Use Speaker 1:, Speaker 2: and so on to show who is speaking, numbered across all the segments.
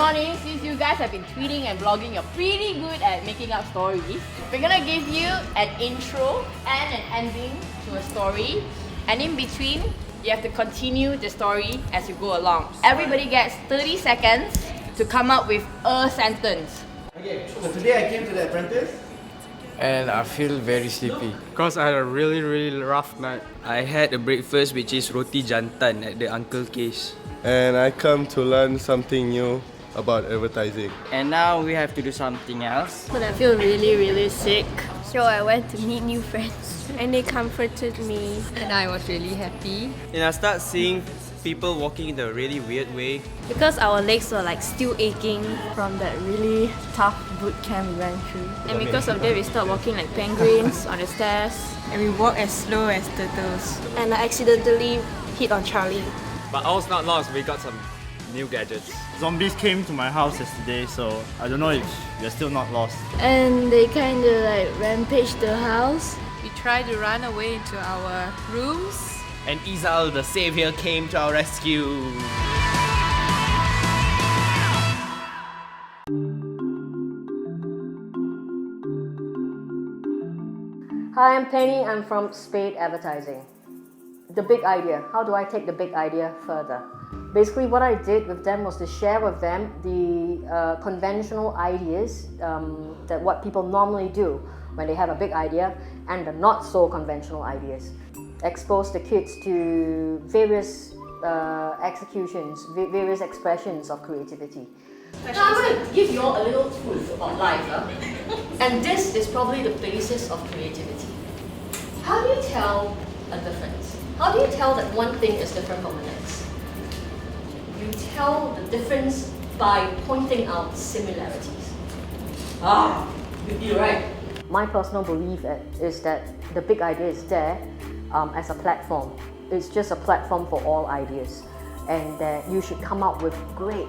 Speaker 1: morning. Since you guys have been tweeting and blogging, you're pretty good at making up stories. We're gonna give you an intro and an ending to a story. And in between, you have to continue the story as you go along. Everybody gets 30 seconds to come up with a sentence.
Speaker 2: Okay, so today I came to the Adprentice.
Speaker 3: And I feel very sleepy because I had a really rough night.
Speaker 4: I had a breakfast which is roti jantan at the Uncle K's.
Speaker 5: And I come to learn something new about advertising.
Speaker 6: And now we have to do something else.
Speaker 7: But I feel really sick. So I went to meet new friends and they comforted me.
Speaker 8: And I was really happy.
Speaker 4: And I start seeing people walking in a really weird way.
Speaker 7: Because our legs were like still aching from that really tough boot camp we went through. And because of that we started walking like penguins on the stairs.
Speaker 8: And we walked as slow as turtles.
Speaker 7: And I accidentally hit on Charlie.
Speaker 3: But I was not lost, we got some new gadgets.
Speaker 9: Zombies came to my house yesterday, so I don't know if they're still not lost.
Speaker 7: And they kind of like rampaged the house.
Speaker 8: We tried to run away into our rooms.
Speaker 4: And Izal, the savior, came to our rescue.
Speaker 10: Hi, I'm Penny. I'm from Spade Advertising. The big idea. How do I take the big idea further? Basically, what I did with them was to share with them the conventional ideas that what people normally do when they have a big idea and the not so conventional ideas. Expose the kids to various executions, various expressions of creativity.
Speaker 1: Now I'm going to give you all a little truth about life. And this is probably the basis of creativity. How do you tell a difference? How do you tell that one thing is different from the next? You tell the difference by pointing out similarities. You're right.
Speaker 10: My personal belief is that the big idea is there as a platform. It's just a platform for all ideas, and that you should come up with great,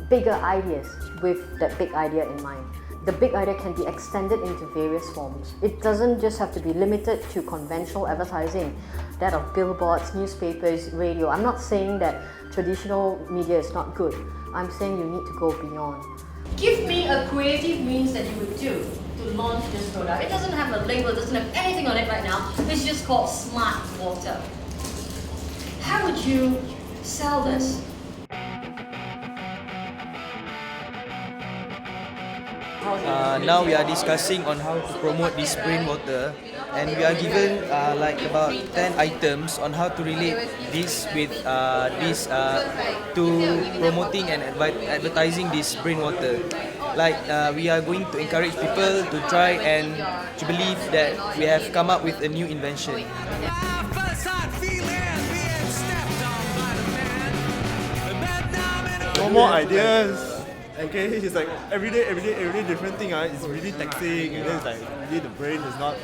Speaker 10: bigger ideas with that big idea in mind. The big idea can be extended into various forms. It doesn't just have to be limited to conventional advertising, that of billboards, newspapers, radio. I'm not saying that traditional media is not good. I'm saying you need to go beyond.
Speaker 1: Give me a creative means that you would do to launch this product. It doesn't have a label, it doesn't have anything on it right now. It's just called Smart Water. How would you sell this?
Speaker 4: Now we are discussing on how to promote this brain water, and we are given like about 10 items on how to relate this with to promoting and advertising this brain water. Like we are going to encourage people to try and to believe that we have come up with a new invention.
Speaker 5: No more ideas. Okay, it's like every day different thing. It's really taxing, and then it's like really the brain is not.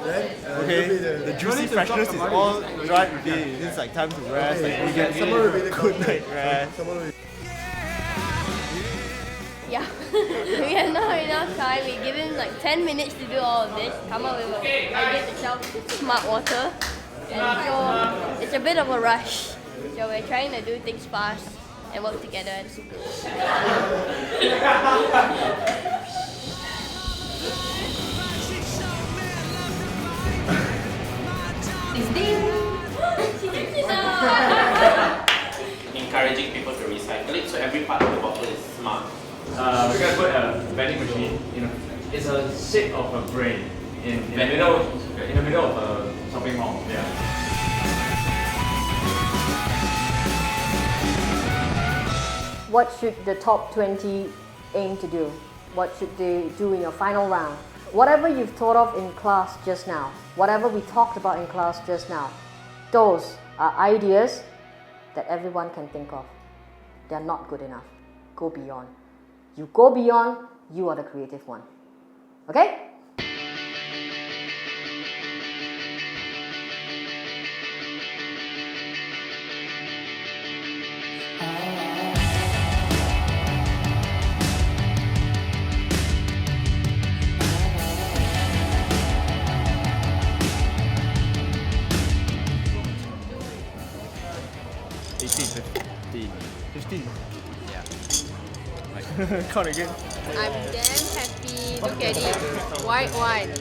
Speaker 5: Okay, the juicy freshness is all dried already. It's like time to rest. Like we get really good night rest.
Speaker 7: Yeah, we have not enough time. We give him like 10 minutes to do all of this. Come up with an idea to sell Smart Water. And so it's a bit of a rush. So we're trying to do things fast and work together.
Speaker 11: Encouraging people to recycle it, so every part of the bottle is smart.
Speaker 3: We're going to put a vending machine, it's a shape of a brain in the middle of a shopping mall. Yeah.
Speaker 10: What should the top 20 aim to do? What should they do in your final round? Whatever you've thought of in class just now, whatever we talked about in class just now, those are ideas that everyone can think of. They're not good enough. Go beyond. You go beyond, you are the creative one. Okay?
Speaker 9: $18, $15.
Speaker 5: Count again.
Speaker 8: I'm damn happy. Look at it. White wine.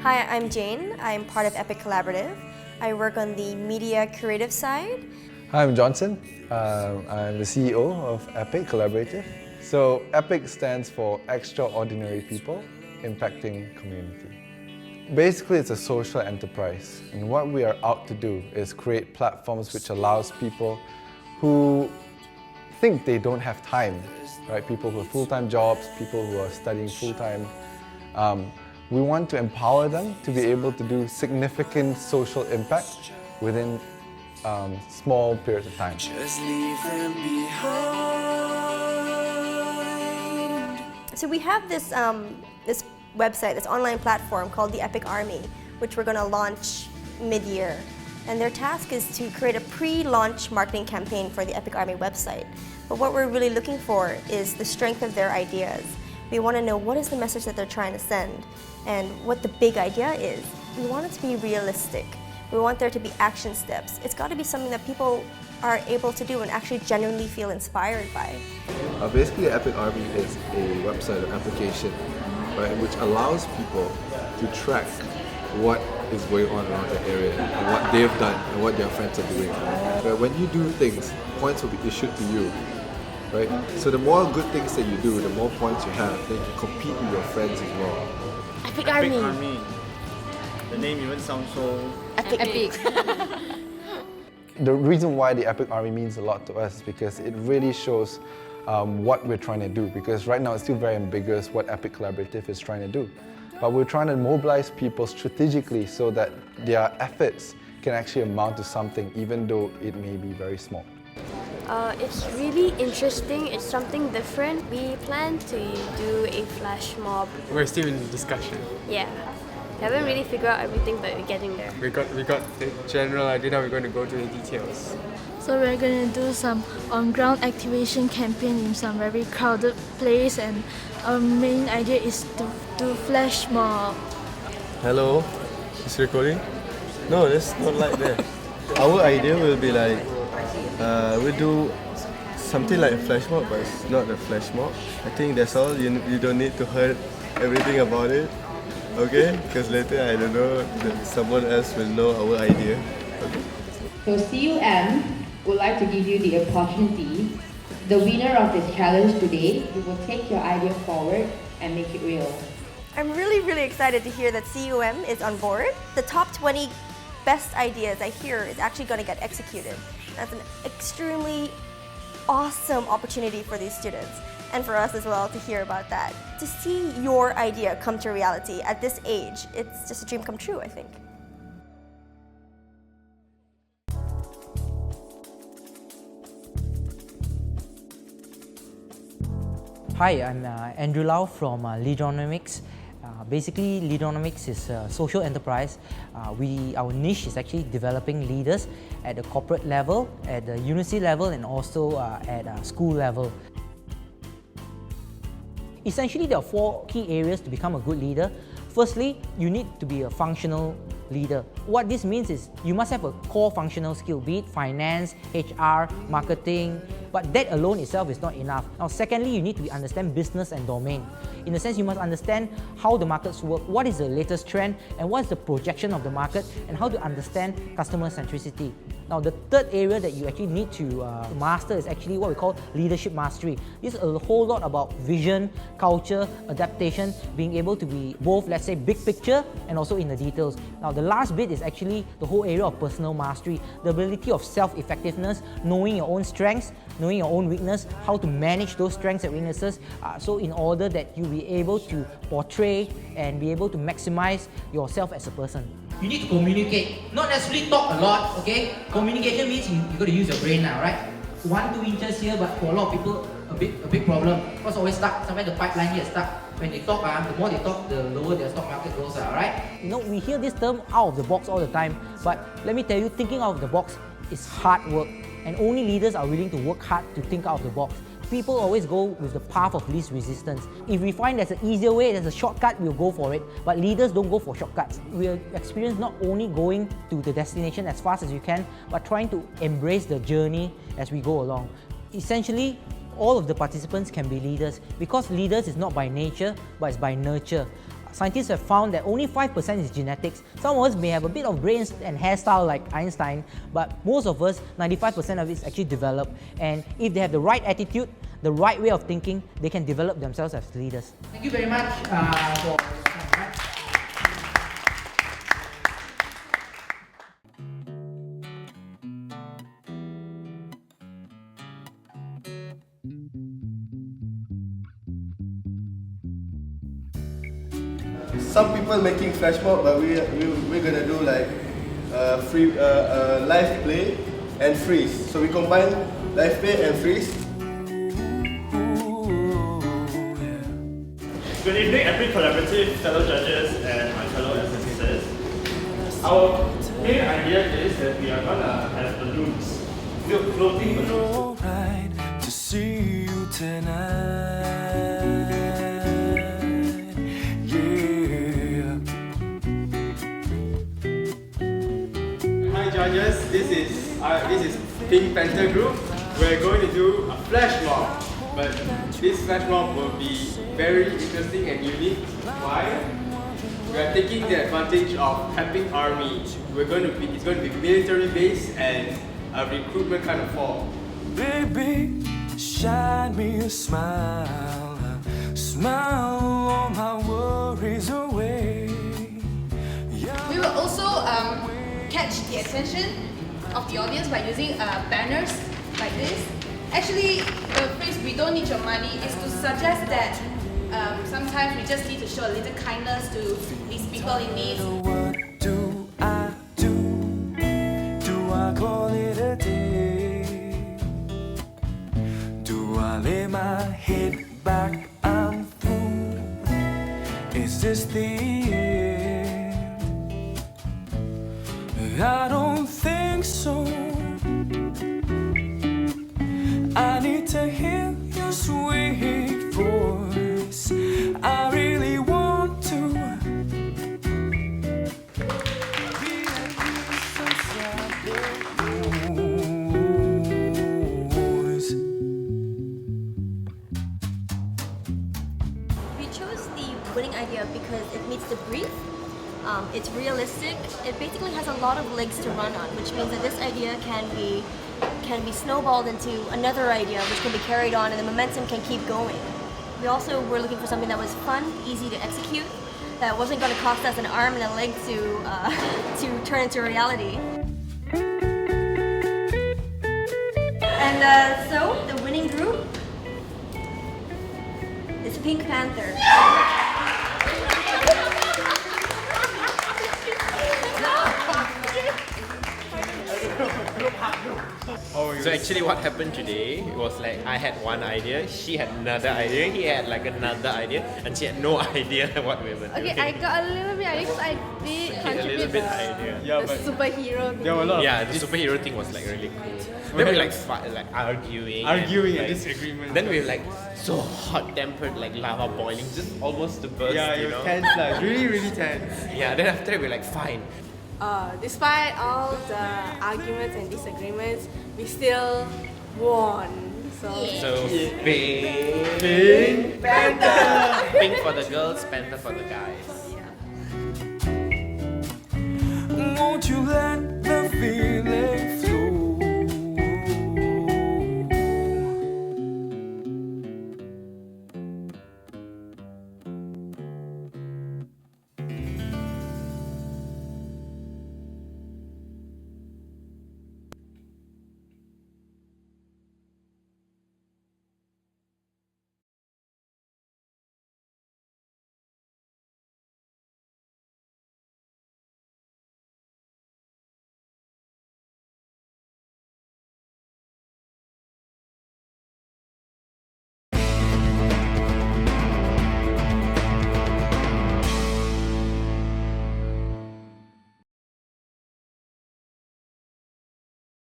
Speaker 12: Hi, I'm Jane. I'm part of Epic Collaborative. I work on the media creative side.
Speaker 13: Hi, I'm Johnson. I'm the CEO of Epic Collaborative. So Epic stands for Extraordinary People Impacting Community. Basically, it's a social enterprise, and what we are out to do is create platforms which allows people who think they don't have time, right? People who have full-time jobs, people who are studying full-time. We want to empower them to be able to do significant social impact within small periods of time.
Speaker 12: Just leave them behind. So we have this this website, this online platform called the Epic Army, which we're going to launch mid-year. And their task is to create a pre-launch marketing campaign for the Epic Army website. But what we're really looking for is the strength of their ideas. We want to know what is the message that they're trying to send and what the big idea is. We want it to be realistic. We want there to be action steps. It's got to be something that people are able to do and actually genuinely feel inspired by.
Speaker 14: Basically, Epic Army is a website or application, right, which allows people to track what is going on around the area and what they've done and what their friends are doing. But when you do things, points will be issued to you. Right? So the more good things that you do, the more points you have, then you can compete with your friends as well.
Speaker 12: Epic Army.
Speaker 5: The name even sounds so...
Speaker 8: Epic.
Speaker 13: The reason why the Epic Army means a lot to us is because it really shows what we're trying to do, because right now it's still very ambiguous what Epic Collaborative is trying to do. But we're trying to mobilize people strategically so that their efforts can actually amount to something, even though it may be very small.
Speaker 7: It's really interesting. It's something different. We plan to do a flash mob.
Speaker 15: We're still in discussion.
Speaker 7: Yeah. We haven't really figured out everything, but we're getting there.
Speaker 15: We got the general idea. Now we're going to go to the details.
Speaker 16: So we're going to do some on-ground activation campaign in some very crowded place, and our main idea is to do flash mob.
Speaker 5: Hello, is recording? No, that's not like that. Our idea will be like, we do something like a flash mob, but it's not a flash mob. I think that's all. You don't need to hear everything about it, okay? Because later, I don't know, someone else will know our idea. Okay.
Speaker 17: So CUM would like to give you the opportunity. The winner of this challenge today, you will take your idea forward and make it real.
Speaker 12: I'm really excited to hear that CUM is on board. The top 20 best ideas I hear is actually going to get executed. That's an extremely awesome opportunity for these students and for us as well to hear about that. To see your idea come to reality at this age, it's just a dream come true, I think.
Speaker 18: Hi, I'm Andrew Lau from Leaderonomics. Basically, Leaderonomics is a social enterprise. Our niche is actually developing leaders at the corporate level, at the university level, and also at school level. Essentially, there are 4 key areas to become a good leader. Firstly, you need to be a functional leader. What this means is you must have a core functional skill, be it finance, HR, marketing, but that alone itself is not enough. Now, secondly, you need to understand business and domain. In a sense, you must understand how the markets work, what is the latest trend, and what is the projection of the market, and how to understand customer centricity. Now, the third area that you actually need to master is actually what we call leadership mastery. This is a whole lot about vision, culture, adaptation, being able to be both, let's say, big picture and also in the details. Now, the last bit is actually the whole area of personal mastery, the ability of self-effectiveness, knowing your own strengths, knowing your own weakness, how to manage those strengths and weaknesses, so in order that you be able to portray and be able to maximize yourself as a person.
Speaker 19: You need to communicate, not necessarily talk a lot, okay? Communication means you got to use your brain now, right? 1-2 inches here, but for a lot of people, a big problem. Because always stuck, sometimes the pipeline here is stuck. When they talk, the more they talk, the lower their stock market goes, right?
Speaker 18: You know, we hear this term out of the box all the time, but let me tell you, thinking out of the box is hard work. And only leaders are willing to work hard to think out of the box. People always go with the path of least resistance. If we find there's an easier way, there's a shortcut, we'll go for it. But leaders don't go for shortcuts. We'll experience not only going to the destination as fast as you can, but trying to embrace the journey as we go along. Essentially, all of the participants can be leaders because leaders is not by nature, but it's by nurture. Scientists have found that only 5% is genetics. Some of us may have a bit of brains and hairstyle like Einstein, but most of us, 95% of it is actually developed. And if they have the right attitude, the right way of thinking, they can develop themselves as leaders.
Speaker 19: Thank you very much for...
Speaker 2: Some people making flash mob, but we're gonna do like free live play and freeze. So we combine live play and freeze.
Speaker 9: Good evening, Epic Collaborative, fellow judges, and my fellow apprentices. Our main idea is that we are gonna have balloons, build floating balloons.
Speaker 20: To see you tonight.
Speaker 15: Judges, this is Pink Panther Group. We're going to do a flash mob, but this flash mob will be very interesting and unique. Why? We are taking the advantage of Epic Army. It's going to be military based and a recruitment kind of form.
Speaker 20: Baby, shine me a smile, smile all my worries away.
Speaker 8: We will also catch the attention of the audience by using banners like this. Actually, the phrase "we don't need your money" is to suggest that sometimes we just need to show a little kindness to these people in need.
Speaker 20: What do I do? Do I call it a day? Do I lay my head back? I'm through. Is this the end? I don't think so. I need to hear your sweet voice. I really want to be at peace inside the noise.
Speaker 12: We chose the winning idea because it meets the brief. It's realistic. It basically has a lot of legs to run on, which means that this idea can be snowballed into another idea, which can be carried on, and the momentum can keep going. We also were looking for something that was fun, easy to execute, that wasn't going to cost us an arm and a leg to turn into reality. And so the winning group is Pink Panther.
Speaker 21: So actually what happened today was like I had one idea, she had another idea, he had like another idea, and she had no idea what we were doing.
Speaker 8: Okay, I got a little bit idea because I did contribute the superhero thing.
Speaker 21: The superhero thing was like really cool. Then we like arguing and
Speaker 15: disagreement.
Speaker 21: Then we were like so hot-tempered, like lava boiling, just almost to burst.
Speaker 15: Yeah, it was tense, like really tense.
Speaker 21: Yeah, then after that we were like fine.
Speaker 8: Despite all the arguments and disagreements, we still won. So
Speaker 21: Pink Panther! Pink for the girls, Panther for the guys.
Speaker 20: Won't you let